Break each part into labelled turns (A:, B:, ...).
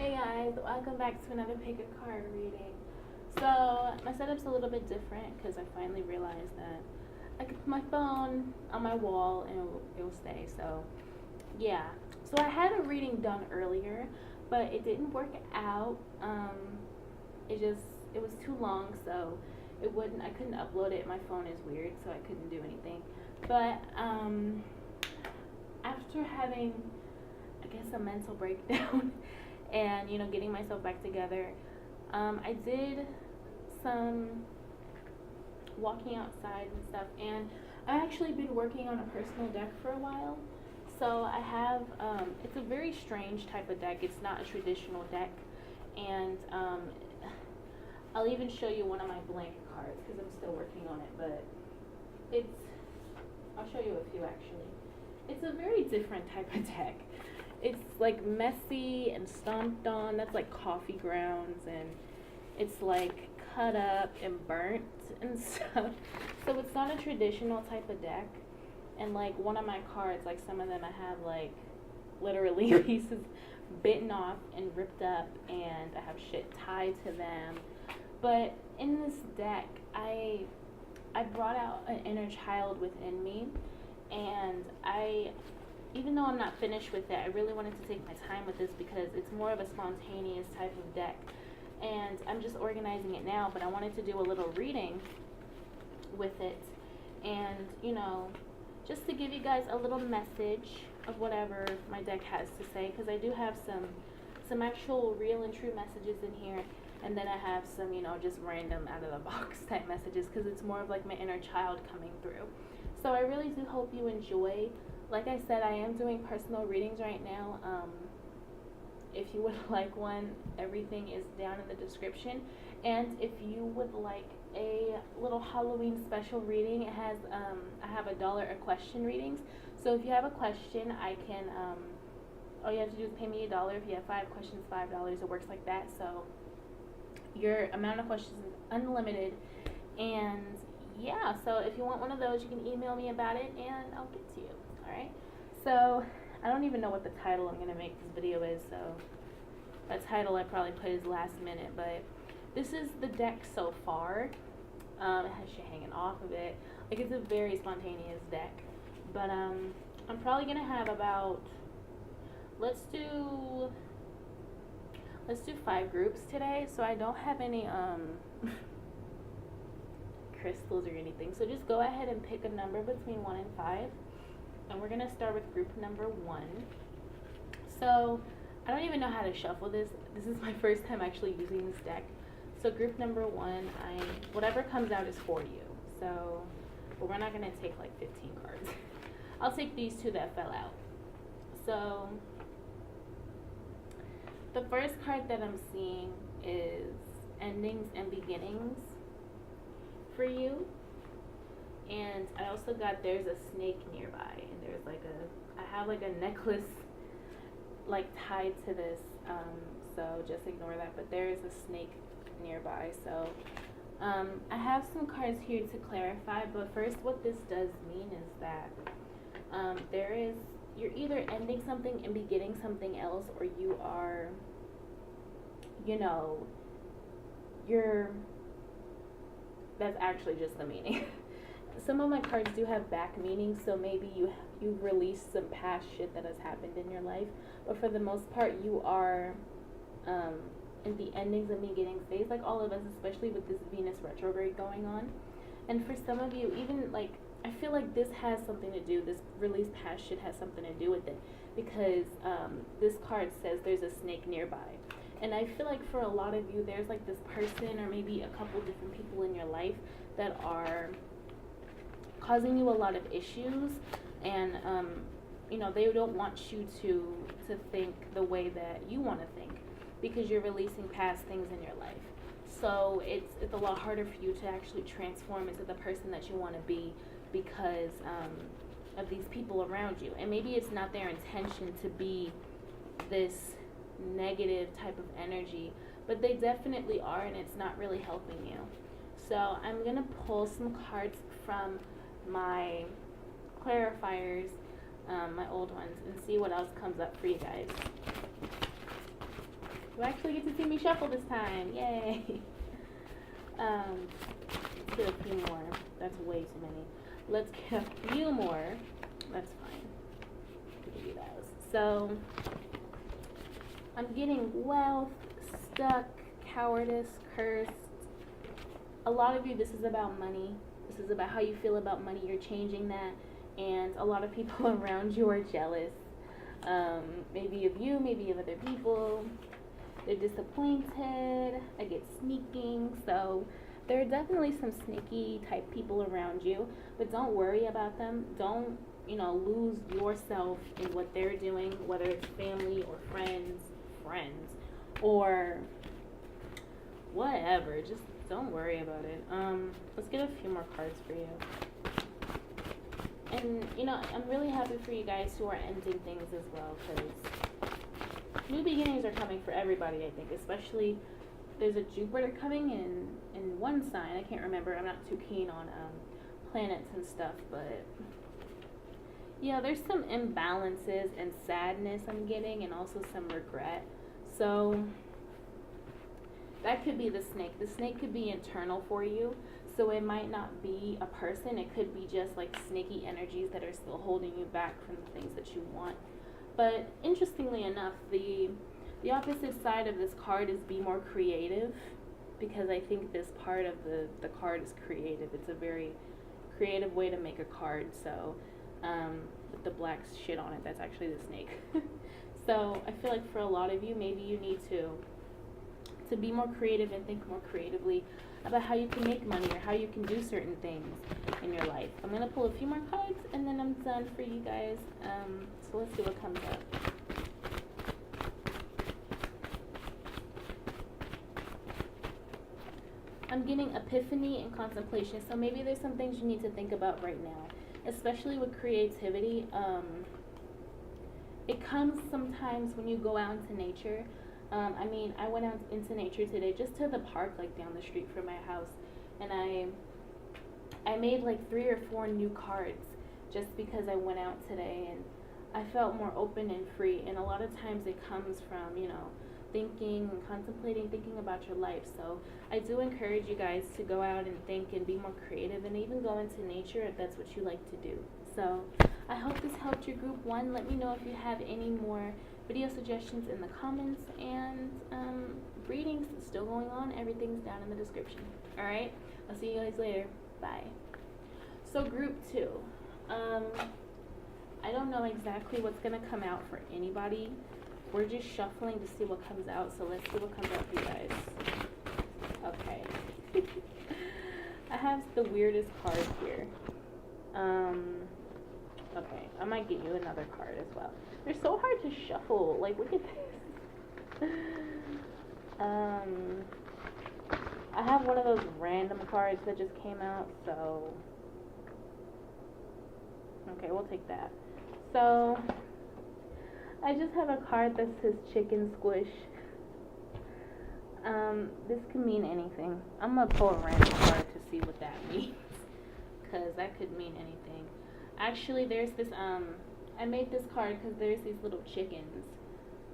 A: Hey guys, welcome back to another pick a card reading. So my setup's a little bit different because I finally realized that I could put my phone on my wall and it will stay. So yeah, so I had a reading done earlier, but it didn't work out. It was too long, so I couldn't upload it. My phone is weird, so I couldn't do anything. But after having, I guess, a mental breakdown and getting myself back together, I did some walking outside and stuff, and I've actually been working on a personal deck for a while. So I have it's a very strange type of deck. It's not a traditional deck, and I'll even show you one of my blank cards because I'm still working on it, but I'll show you a few actually. It's a very different type of deck. It's like messy and stomped on. That's like coffee grounds, and it's like cut up and burnt and stuff. So it's not a traditional type of deck. And like one of my cards, like some of them I have like literally pieces bitten off and ripped up, and I have shit tied to them. But in this deck, I brought out an inner child within me, and even though I'm not finished with it, I really wanted to take my time with this because it's more of a spontaneous type of deck, and I'm just organizing it now, but I wanted to do a little reading with it, and just to give you guys a little message of whatever my deck has to say, because I do have some actual real and true messages in here, and then I have some just random out of the box type messages because it's more of like my inner child coming through. So I really do hope you enjoy. Like I said, I am doing personal readings right now. If you would like one, everything is down in the description. And if you would like a little Halloween special reading, it has I have $1 a question readings. So if you have a question, I can all you have to do is pay me $1. If you have 5 questions, $5. It works like that. So your amount of questions is unlimited. And yeah, so if you want one of those, you can email me about it and I'll get to you. Alright, so I don't even know what the title I'm going to make this video is, so that title I probably put is last minute, but this is the deck so far. It has shit hanging off of it. Like, it's a very spontaneous deck, but I'm probably going to have about, let's do 5 groups today, so I don't have any crystals or anything, so just go ahead and pick a number between 1 and 5. And we're going to start with group number 1. So I don't even know how to shuffle this. This is my first time actually using this deck. So group number 1, whatever comes out is for you. So, but we're not going to take like 15 cards. I'll take these 2 that fell out. So the first card that I'm seeing is endings and beginnings for you. And I also got there's a snake nearby, and there's like I have like a necklace like tied to this, so just ignore that, but there is a snake nearby. So I have some cards here to clarify, but first what this does mean is that you're either ending something and beginning something else, or you are that's actually just the meaning. Some of my cards do have back meanings, so maybe you've released some past shit that has happened in your life, but for the most part you are in the endings and beginnings phase, like all of us, especially with this Venus retrograde going on. And for some of you, even like I feel like this has something to do, this released past shit has something to do with it, because this card says there's a snake nearby. And I feel like for a lot of you, there's like this person or maybe a couple different people in your life that are causing you a lot of issues, and they don't want you to think the way that you want to think, because you're releasing past things in your life. So it's a lot harder for you to actually transform into the person that you want to be because of these people around you. And maybe it's not their intention to be this negative type of energy, but they definitely are, and it's not really helping you. So I'm gonna pull some cards from my clarifiers, my old ones, and see what else comes up for you guys. You actually get to see me shuffle this time. Yay! Let's get a few more. That's way too many. Let's get a few more. That's fine. We'll do those. So, I'm getting wealth, stuck, cowardice, cursed. A lot of you, this is about money. This is about how you feel about money. You're changing that. And a lot of people around you are jealous. Maybe of you, maybe of other people. They're disappointed. I get sneaking. So there are definitely some sneaky type people around you. But don't worry about them. Don't, lose yourself in what they're doing, whether it's family or friends, or whatever. Just don't worry about it. Let's get a few more cards for you. And, I'm really happy for you guys who are ending things as well, because new beginnings are coming for everybody, I think. Especially, there's a Jupiter coming in one sign. I can't remember. I'm not too keen on planets and stuff, but yeah, there's some imbalances and sadness I'm getting, and also some regret. So that could be the snake. The snake could be internal for you. So it might not be a person. It could be just like snaky energies that are still holding you back from the things that you want. But interestingly enough, the opposite side of this card is be more creative, because I think this part of the card is creative. It's a very creative way to make a card. So with the black shit on it, that's actually the snake. So I feel like for a lot of you, maybe you need to be more creative and think more creatively about how you can make money or how you can do certain things in your life. I'm going to pull a few more cards and then I'm done for you guys. So let's see what comes up. I'm getting epiphany and contemplation. So maybe there's some things you need to think about right now, especially with creativity. It comes sometimes when you go out into nature. I went out into nature today, just to the park, like down the street from my house, and I made like 3 or 4 new cards just because I went out today, and I felt more open and free. And a lot of times it comes from, thinking and contemplating, thinking about your life. So I do encourage you guys to go out and think and be more creative, and even go into nature if that's what you like to do. So I hope this helped your group 1. Let me know if you have any more video suggestions in the comments, and readings still going on. Everything's down in the description. Alright, I'll see you guys later. Bye. So group 2, I don't know exactly what's gonna come out for anybody. We're just shuffling to see what comes out, so let's see what comes out for you guys. Okay. I have the weirdest card here. Okay, I might get you another card as well. They're so hard to shuffle. Like, look at this. I have one of those random cards that just came out, so okay, we'll take that. So I just have a card that says chicken squish. This could mean anything. I'm gonna pull a random card to see what that means, because that could mean anything. Actually, there's this, I made this card because there's these little chickens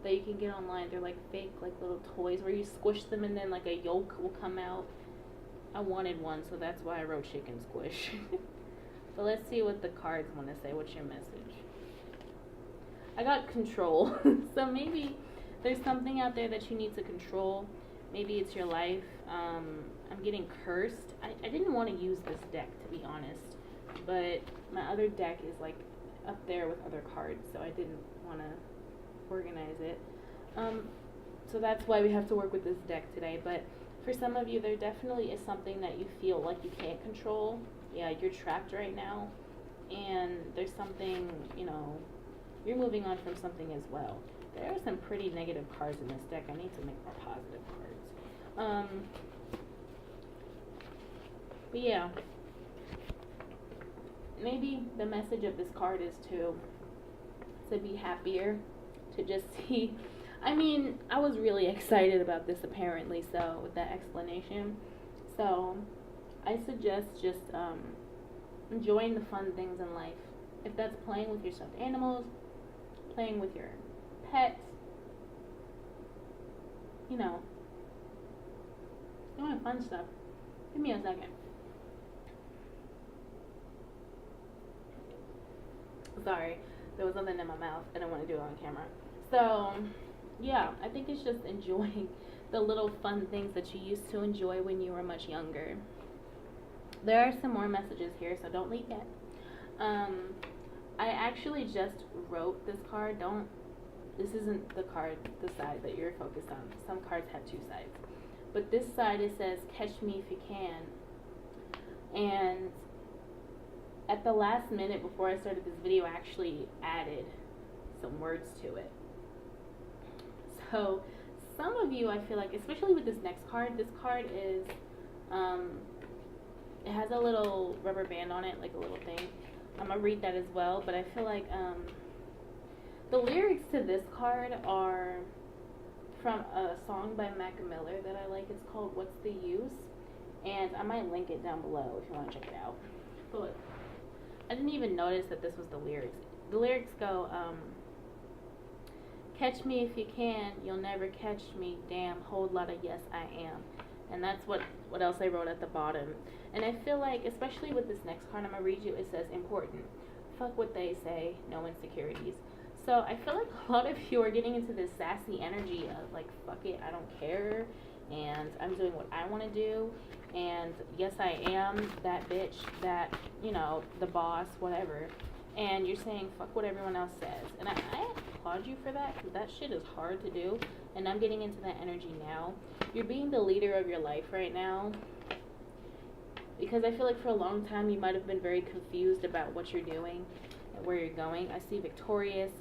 A: that you can get online. They're like fake, like little toys where you squish them and then like a yolk will come out. I wanted one, so that's why I wrote chicken squish. But let's see what the cards want to say. What's your message? I got control. So maybe there's something out there that you need to control. Maybe it's your life. I'm getting cursed. I didn't want to use this deck, to be honest. But my other deck is like up there with other cards, so I didn't want to organize it. So that's why we have to work with this deck today. But for some of you, there definitely is something that you feel like you can't control. Yeah, you're trapped right now, and there's something, you're moving on from something as well. There are some pretty negative cards in this deck. I need to make more positive cards. But yeah. Maybe the message of this card is to be happier, to just see. I was really excited about this apparently, so with that explanation. So I suggest just enjoying the fun things in life. If that's playing with your stuffed animals, playing with your pets, you know, doing fun stuff. Give me a second. Sorry, there was something in my mouth. I don't want to do it on camera. So, yeah, I think it's just enjoying the little fun things that you used to enjoy when you were much younger. There are some more messages here, so don't leave yet. I actually just wrote this card. This isn't the card, the side that you're focused on. Some cards have two sides. But this side, it says, catch me if you can. And at the last minute before I started this video, I actually added some words to it. So some of you, I feel like, especially with this next card, this card is, it has a little rubber band on it, like a little thing. I'm going to read that as well, but I feel like the lyrics to this card are from a song by Mac Miller that I like. It's called What's the Use? And I might link it down below if you want to check it out. But I didn't even notice that this was the lyrics. The lyrics go, catch me if you can, you'll never catch me, damn, whole lot of yes I am. And that's what else I wrote at the bottom. And I feel like, especially with this next card I'm going to read you, it says important. Fuck what they say, no insecurities. So I feel like a lot of you are getting into this sassy energy of like, fuck it, I don't care, and I'm doing what I want to do, and yes I am that bitch, that, you know, the boss, whatever. And you're saying fuck what everyone else says. And I applaud you for that, because that shit is hard to do, and I'm getting into that energy now. You're being the leader of your life right now, because I feel like for a long time you might have been very confused about what you're doing and where you're going. I see victorious.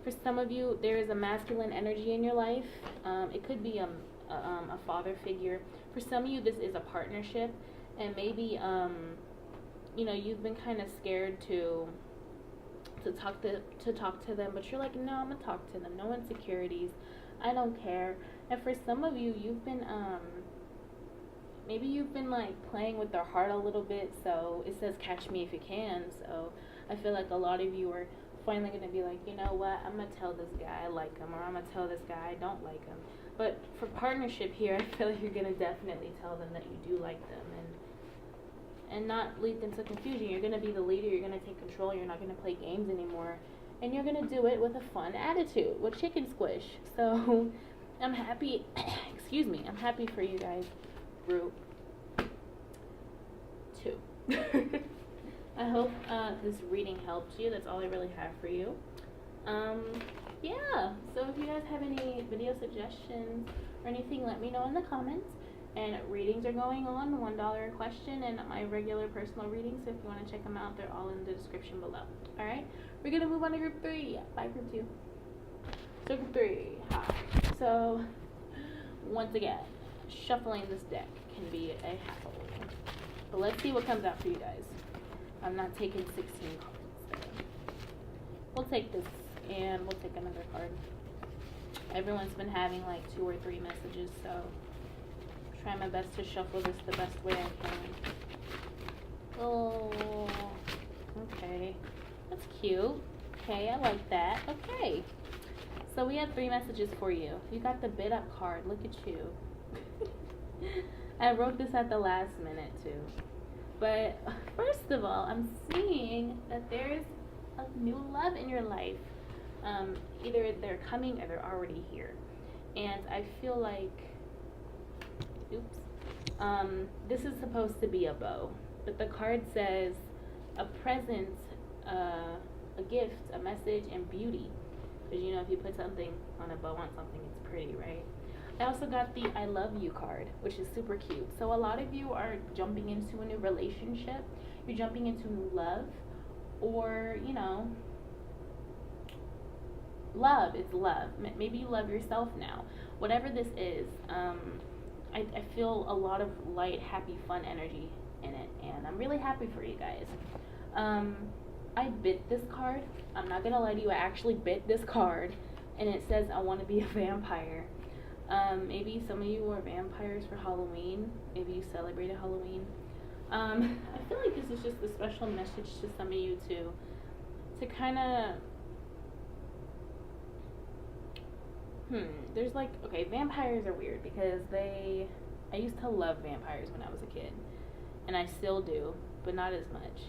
A: For some of you, there is a masculine energy in your life. It could be a father figure. For some of you, this is a partnership, and maybe you know, you've been kind of scared to talk to them, but you're like, no, I'm gonna talk to them. No insecurities. I don't care. And for some of you, you've been maybe you've been like playing with their heart a little bit. So it says catch me if you can. So I feel like a lot of you are finally gonna be like, you know what, I'm gonna tell this guy I like him, or I'm gonna tell this guy I don't like him. But for partnership here, I feel like you're gonna definitely tell them that you do like them, and not lead them to confusion. You're gonna be the leader. You're gonna take control. You're not gonna play games anymore, and you're gonna do it with a fun attitude, with chicken squish. So I'm happy. Excuse me. I'm happy for you guys. Group 2. I hope this reading helped you. That's all I really have for you. Yeah, so if you guys have any video suggestions or anything, let me know in the comments. And readings are going on, $1 a question, and my regular personal readings. So if you want to check them out, they're all in the description below. Alright, we're going to move on to group 3. Bye, group 2. So group 3. Hi. So, once again, shuffling this deck can be a hassle. But let's see what comes out for you guys. I'm not taking 16 cards. So we'll take this, and we'll take another card. Everyone's been having like 2 or 3 messages, so try my best to shuffle this the best way I can. Oh, okay. That's cute. Okay, I like that. Okay. So we have 3 messages for you. You got the bid up card. Look at you. I wrote this at the last minute too. But first of all, I'm seeing that there's a new love in your life. Either they're coming or they're already here. And I feel like, this is supposed to be a bow. But the card says a present, a gift, a message, and beauty. Because you know, if you put something on a bow on something, it's pretty, right? I also got the I love you card, which is super cute. So a lot of you are jumping into a new relationship. You're jumping into new love. Or, you know, love. It's love. Maybe you love yourself now. Whatever this is, I feel a lot of light, happy, fun energy in it. And I'm really happy for you guys. I bit this card. I'm not going to lie to you. I actually bit this card. And it says I want to be a vampire. Maybe some of you are vampires for Halloween. Maybe you celebrated Halloween. I feel like this is just a special message to some of you to kind of There's like, okay, vampires are weird because I used to love vampires when I was a kid. And I still do, but not as much.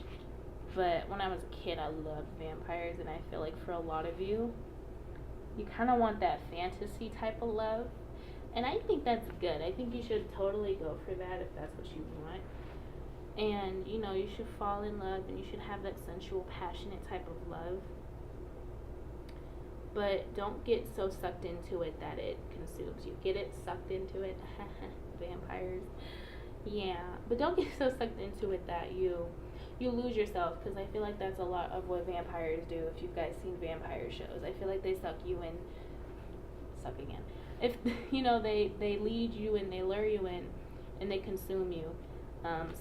A: But when I was a kid, I loved vampires, and I feel like for a lot of you, you kind of want that fantasy type of love. And I think that's good. I think you should totally go for that if that's what you want. And, you know, you should fall in love, and you should have that sensual, passionate type of love. But don't get so sucked into it that it consumes you. Get it sucked into it. Vampires. Yeah. But don't get so sucked into it that you lose yourself, because I feel like that's a lot of what vampires do. If you guys seen vampire shows, I feel like they suck you in. Suck again. If, you know, they lead you and they lure you in and they consume you.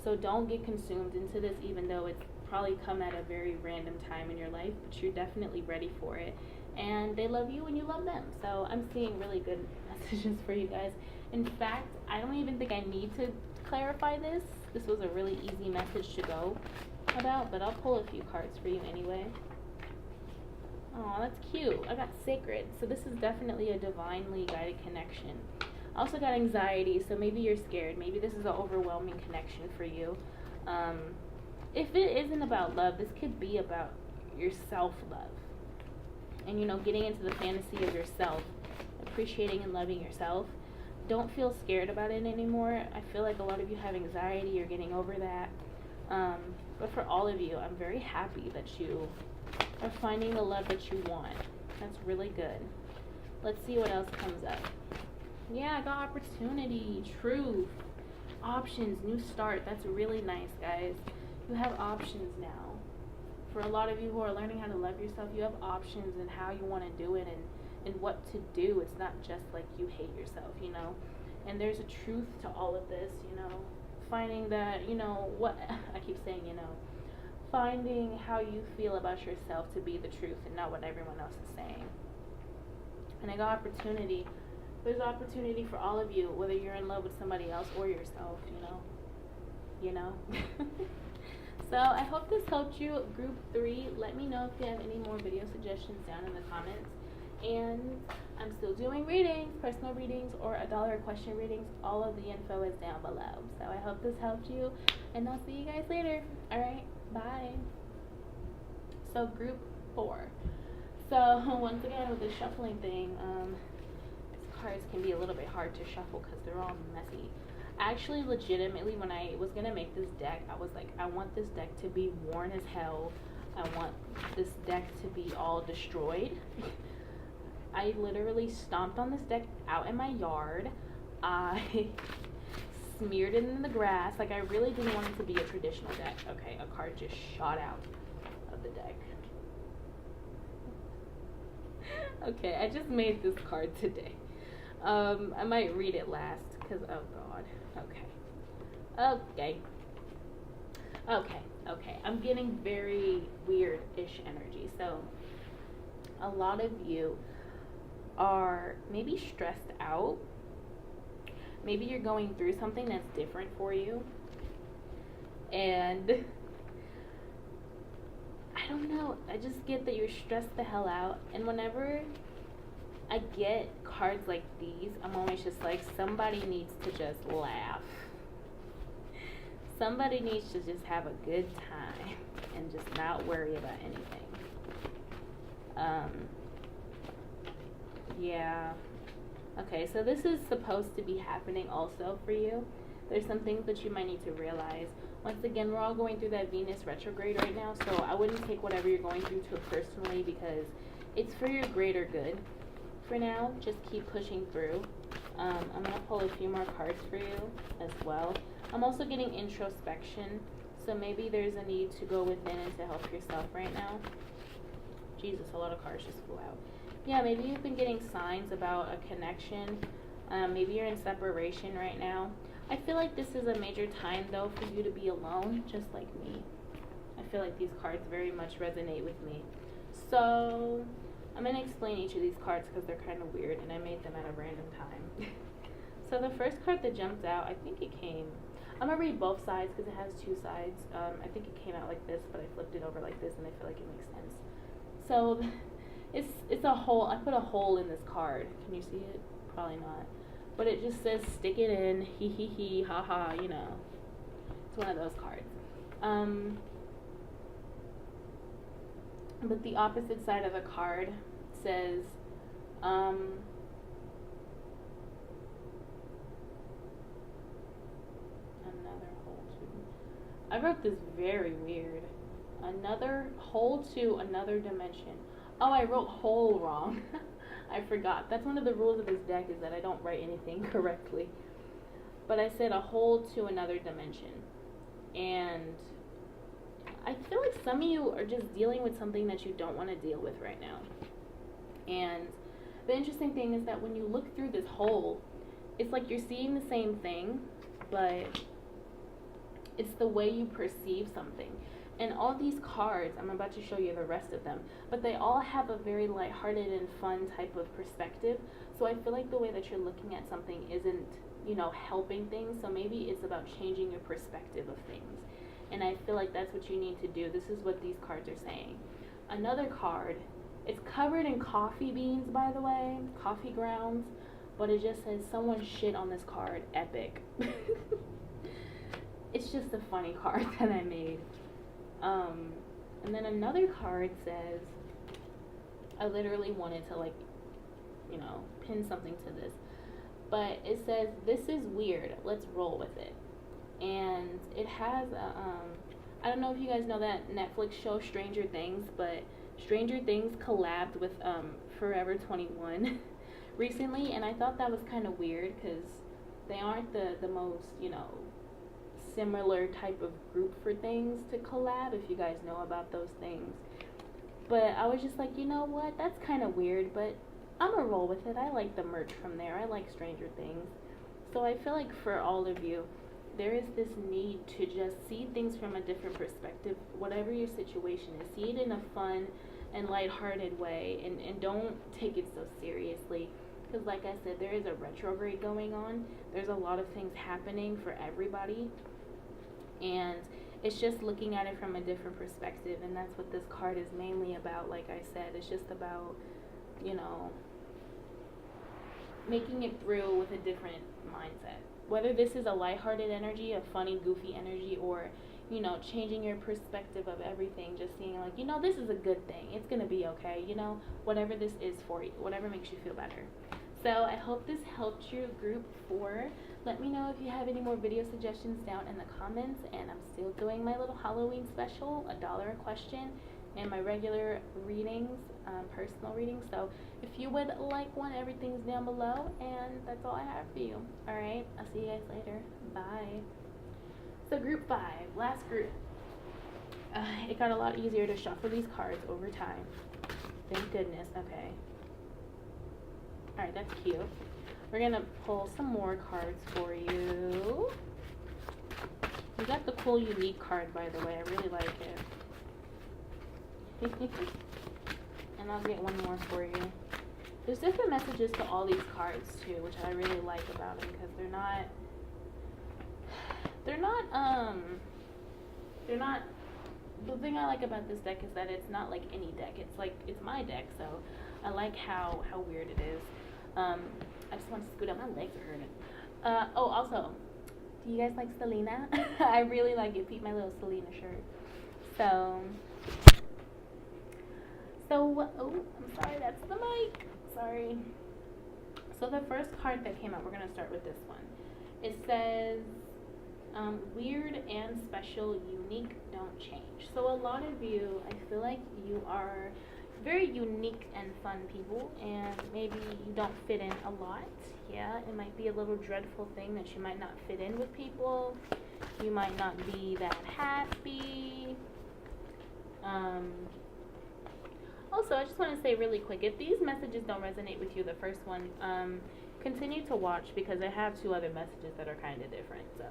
A: So don't get consumed into this, even though it's probably come at a very random time in your life, but you're definitely ready for it. And they love you and you love them. So I'm seeing really good messages for you guys. In fact, I don't even think I need to clarify this. This was a really easy message to go about, but I'll pull a few cards for you anyway. Oh, that's cute. I got sacred. So this is definitely a divinely guided connection. I also got anxiety, so maybe you're scared. Maybe this is an overwhelming connection for you. If it isn't about love, this could be about your self-love. And, you know, getting into the fantasy of yourself, appreciating and loving yourself. Don't feel scared about it anymore. I feel like a lot of you have anxiety. You're getting over that. But for all of you, I'm very happy that you are finding the love that you want. That's really good. Let's see what else comes up. Yeah, I got opportunity, truth, options, new start. That's really nice, guys. You have options now. For a lot of you who are learning how to love yourself, you have options in how you want to do it and what to do. It's not just like you hate yourself, you know. And there's a truth to all of this, you know. Finding that, you know, what I keep saying, you know, finding how you feel about yourself to be the truth and not what everyone else is saying. And I got opportunity. There's opportunity for all of you, whether you're in love with somebody else or yourself, you know. So I hope this helped you. Group 3, let me know if you have any more video suggestions down in the comments. And I'm still doing readings, personal readings, or $1 a question readings. All of the info is down below. So I hope this helped you, and I'll see you guys later. Alright, bye. So group 4. So once again with the shuffling thing, these cards can be a little bit hard to shuffle because they're all messy. Actually, legitimately, when I was going to make this deck, I was like, I want this deck to be worn as hell. I want this deck to be all destroyed. I literally stomped on this deck out in my yard. I smeared it in the grass. Like, I really didn't want it to be a traditional deck. Okay, a card just shot out of the deck. Okay, I just made this card today. I might read it last, because, oh god. Okay. I'm getting very weird-ish energy. So, a lot of you are maybe stressed out. Maybe you're going through something that's different for you. And I don't know. I just get that you're stressed the hell out. And whenever I get cards like these, I'm always just like, somebody needs to just laugh. Somebody needs to just have a good time and just not worry about anything. Yeah. Okay, so this is supposed to be happening also for you. There's some things that you might need to realize. Once again, we're all going through that Venus retrograde right now, so I wouldn't take whatever you're going through too personally, because it's for your greater good. For now, just keep pushing through. I'm going to pull a few more cards for you as well. I'm also getting introspection, so maybe there's a need to go within and to help yourself right now. Jesus, a lot of cards just flew out. Yeah, maybe you've been getting signs about a connection. Maybe you're in separation right now. I feel like this is a major time, though, for you to be alone, just like me. I feel like these cards very much resonate with me. So I'm going to explain each of these cards because they're kind of weird, and I made them at a random time. So the first card that jumped out, I think it came... I'm going to read both sides because it has two sides. I think it came out like this, but I flipped it over like this, and I feel like it makes sense. So It's a hole. I put a hole in this card. Can you see it? Probably not. But it just says stick it in, hee hee hee, ha ha, you know. It's one of those cards. But the opposite side of the card says, another hole to, I wrote this very weird. Another hole to another dimension. Oh, I wrote hole wrong. I forgot. That's one of the rules of this deck, is that I don't write anything correctly. But I said a hole to another dimension. And I feel like some of you are just dealing with something that you don't want to deal with right now. And the interesting thing is that when you look through this hole, it's like you're seeing the same thing, but it's the way you perceive something. And all these cards, I'm about to show you the rest of them, but they all have a very lighthearted and fun type of perspective. So I feel like the way that you're looking at something isn't, you know, helping things. So maybe it's about changing your perspective of things. And I feel like that's what you need to do. This is what these cards are saying. Another card, it's covered in coffee beans, by the way, coffee grounds, but it just says someone shit on this card, epic. It's just a funny card that I made. And then another card says, I literally wanted to, like, you know, pin something to this, but it says, this is weird, let's roll with it. And it has I don't know if you guys know that Netflix show Stranger Things, but Stranger Things collabed with Forever 21 recently, and I thought that was kind of weird because they aren't the most, you know, similar type of group for things to collab, if you guys know about those things. But I was just like, you know what, that's kind of weird, but I'm gonna roll with it. I like the merch from there. I like Stranger Things. So I feel like for all of you, there is this need to just see things from a different perspective, whatever your situation is. See it in a fun and lighthearted way, and don't take it so seriously. Because like I said, there is a retrograde going on. There's a lot of things happening for everybody. And it's just looking at it from a different perspective, and that's what this card is mainly about. Like I said, it's just about, you know, making it through with a different mindset. Whether this is a lighthearted energy, a funny, goofy energy, or, you know, changing your perspective of everything, just seeing like, you know, this is a good thing. It's going to be okay, you know, whatever this is for you, whatever makes you feel better. So I hope this helped you, group 4. Let me know if you have any more video suggestions down in the comments, and I'm still doing my little Halloween special, $1 a question, and my regular readings, personal readings. So if you would like one, everything's down below, and that's all I have for you. Alright, I'll see you guys later. Bye. So group 5, last group. It got a lot easier to shuffle these cards over time. Thank goodness. Okay. Alright, that's cute. We're going to pull some more cards for you. We got the cool unique card, by the way. I really like it. And I'll get one more for you. There's different messages to all these cards, too, which I really like about them, because they're not, the thing I like about this deck is that it's not like any deck. It's like, it's my deck, so I like how weird it is. I just want to scoot up. My legs are hurting. Oh, also, do you guys like Selena? I really like it. Peep my little Selena shirt. So, oh, I'm sorry. That's the mic. Sorry. So the first card that came out, we're going to start with this one. It says, weird and special, unique, don't change. So a lot of you, I feel like you are very unique and fun people, and maybe you don't fit in a lot. Yeah, it might be a little dreadful thing that you might not fit in with people. You might not be that happy. Also, I just want to say really quick, if these messages don't resonate with you, the first one, continue to watch, because I have 2 other messages that are kind of different. So,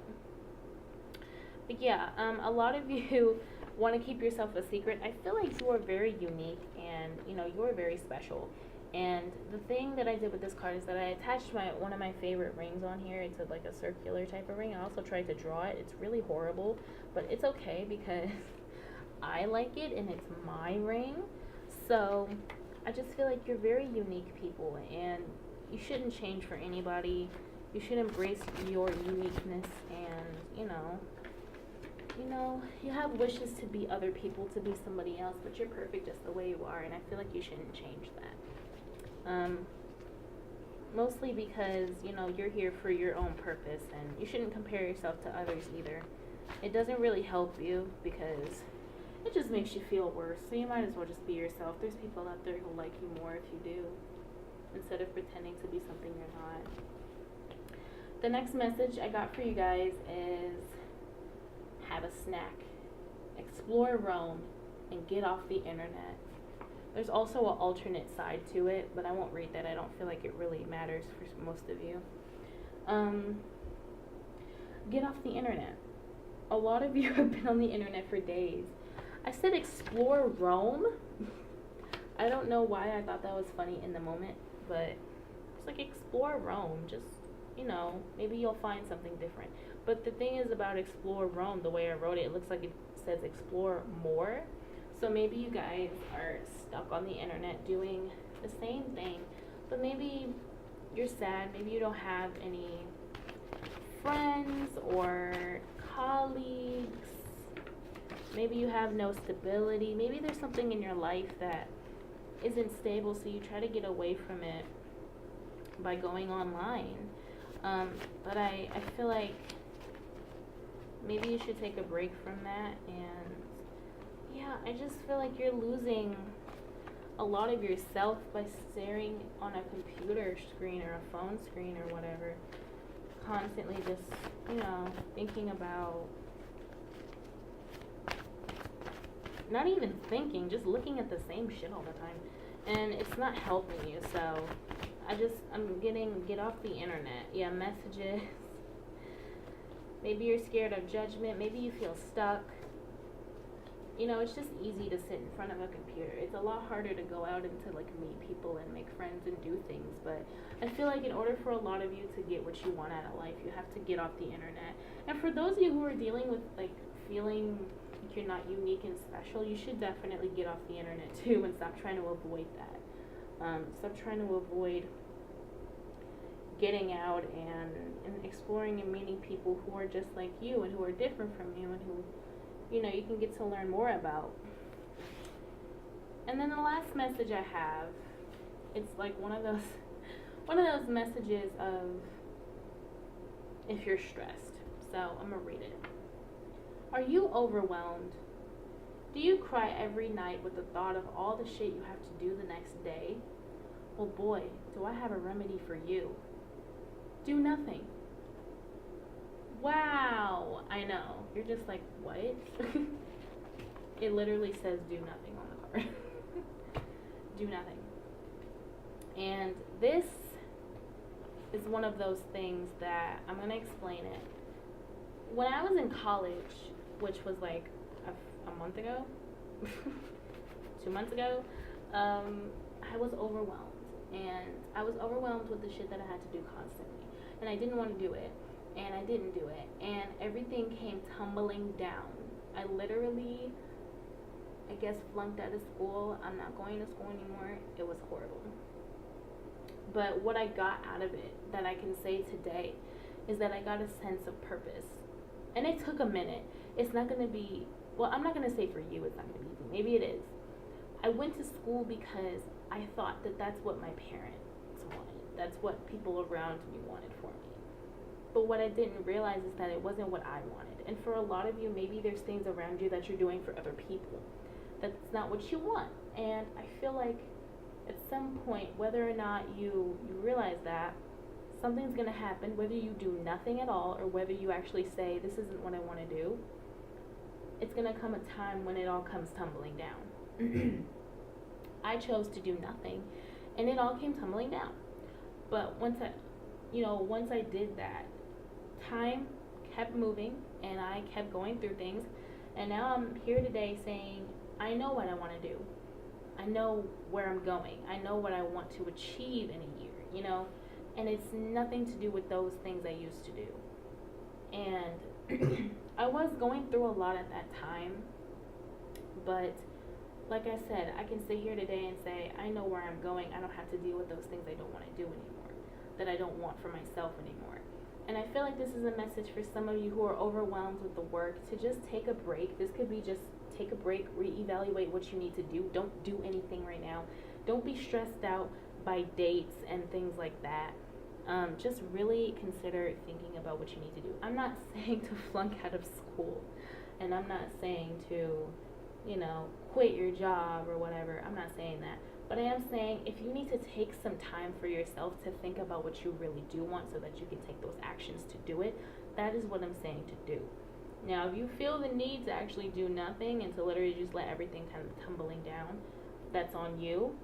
A: but yeah, a lot of you want to keep yourself a secret. I feel like you are very unique, and you know, you are very special. And the thing that I did with this card is that I attached one of my favorite rings on here. It's like a circular type of ring. I also tried to draw it. It's really horrible, but it's okay because I like it and it's my ring. So I just feel like you're very unique people, and you shouldn't change for anybody. You should embrace your uniqueness, and you have wishes to be other people, to be somebody else, but you're perfect just the way you are, and I feel like you shouldn't change that. Mostly because, you're here for your own purpose, and you shouldn't compare yourself to others either. It doesn't really help you, because it just makes you feel worse, so you might as well just be yourself. There's people out there who like you more if you do, instead of pretending to be something you're not. The next message I got for you guys is, have a snack, explore Rome, and get off the internet. There's also an alternate side to it, but I won't read that. I don't feel like it really matters for most of you. Get off the internet. A lot of you have been on the internet for days. I said explore Rome. I don't know why I thought that was funny in the moment, but it's like, explore Rome. Just, maybe you'll find something different. But the thing is about explore Rome, the way I wrote it, it looks like it says explore more. So maybe you guys are stuck on the internet doing the same thing, but maybe you're sad. Maybe you don't have any friends or colleagues. Maybe you have no stability. Maybe there's something in your life that isn't stable, so you try to get away from it by going online. But I feel like maybe you should take a break from that, and I just feel like you're losing a lot of yourself by staring on a computer screen or a phone screen or whatever, constantly just, thinking about, not even thinking, just looking at the same shit all the time, and it's not helping you. So get off the internet. Messages. Maybe you're scared of judgment. Maybe you feel stuck. It's just easy to sit in front of a computer. It's a lot harder to go out and to meet people and make friends and do things. But I feel like in order for a lot of you to get what you want out of life, you have to get off the internet. And for those of you who are dealing with feeling like you're not unique and special, you should definitely get off the internet too and stop trying to avoid that. Stop trying to avoid getting out and exploring and meeting people who are just like you and who are different from you and who you can get to learn more about. And then the last message I have, it's like one of those messages of if you're stressed. So I'm gonna read it. Are you overwhelmed? Do you cry every night with the thought of all the shit you have to do the next day? Well, boy, do I have a remedy for you. Do nothing. Wow, I know. You're just like, what? It literally says do nothing on the card. Do nothing. And this is one of those things that I'm going to explain it. When I was in college, which was like a month ago, 2 months ago, I was overwhelmed. And I was overwhelmed with the shit that I had to do constantly. And I didn't want to do it. And I didn't do it. And everything came tumbling down. I literally, I guess, flunked out of school. I'm not going to school anymore. It was horrible. But what I got out of it that I can say today is that I got a sense of purpose. And it took a minute. It's not going to be, well, I'm not going to say for you it's not going to be easy. Maybe it is. I went to school because I thought that that's what my parents wanted. That's what people around me wanted for me. But what I didn't realize is that it wasn't what I wanted. And for a lot of you, maybe there's things around you that you're doing for other people. That's not what you want. And I feel like at some point, whether or not you realize that, something's going to happen, whether you do nothing at all or whether you actually say, this isn't what I want to do. It's going to come a time when it all comes tumbling down. I chose to do nothing, and it all came tumbling down. But once I did that, time kept moving, and I kept going through things, and now I'm here today saying, I know what I want to do. I know where I'm going. I know what I want to achieve in a year, and it's nothing to do with those things I used to do. And I was going through a lot at that time, but like I said, I can sit here today and say, I know where I'm going. I don't have to deal with those things I don't want to do anymore, that I don't want for myself anymore. And I feel like this is a message for some of you who are overwhelmed with the work to just take a break. This could be just take a break, reevaluate what you need to do. Don't do anything right now. Don't be stressed out by dates and things like that. Just really consider thinking about what you need to do. I'm not saying to flunk out of school, and I'm not saying to, quit your job or whatever. I'm not saying that. But I am saying if you need to take some time for yourself to think about what you really do want so that you can take those actions to do it, that is what I'm saying to do. Now, if you feel the need to actually do nothing and to literally just let everything kind of tumbling down, that's on you.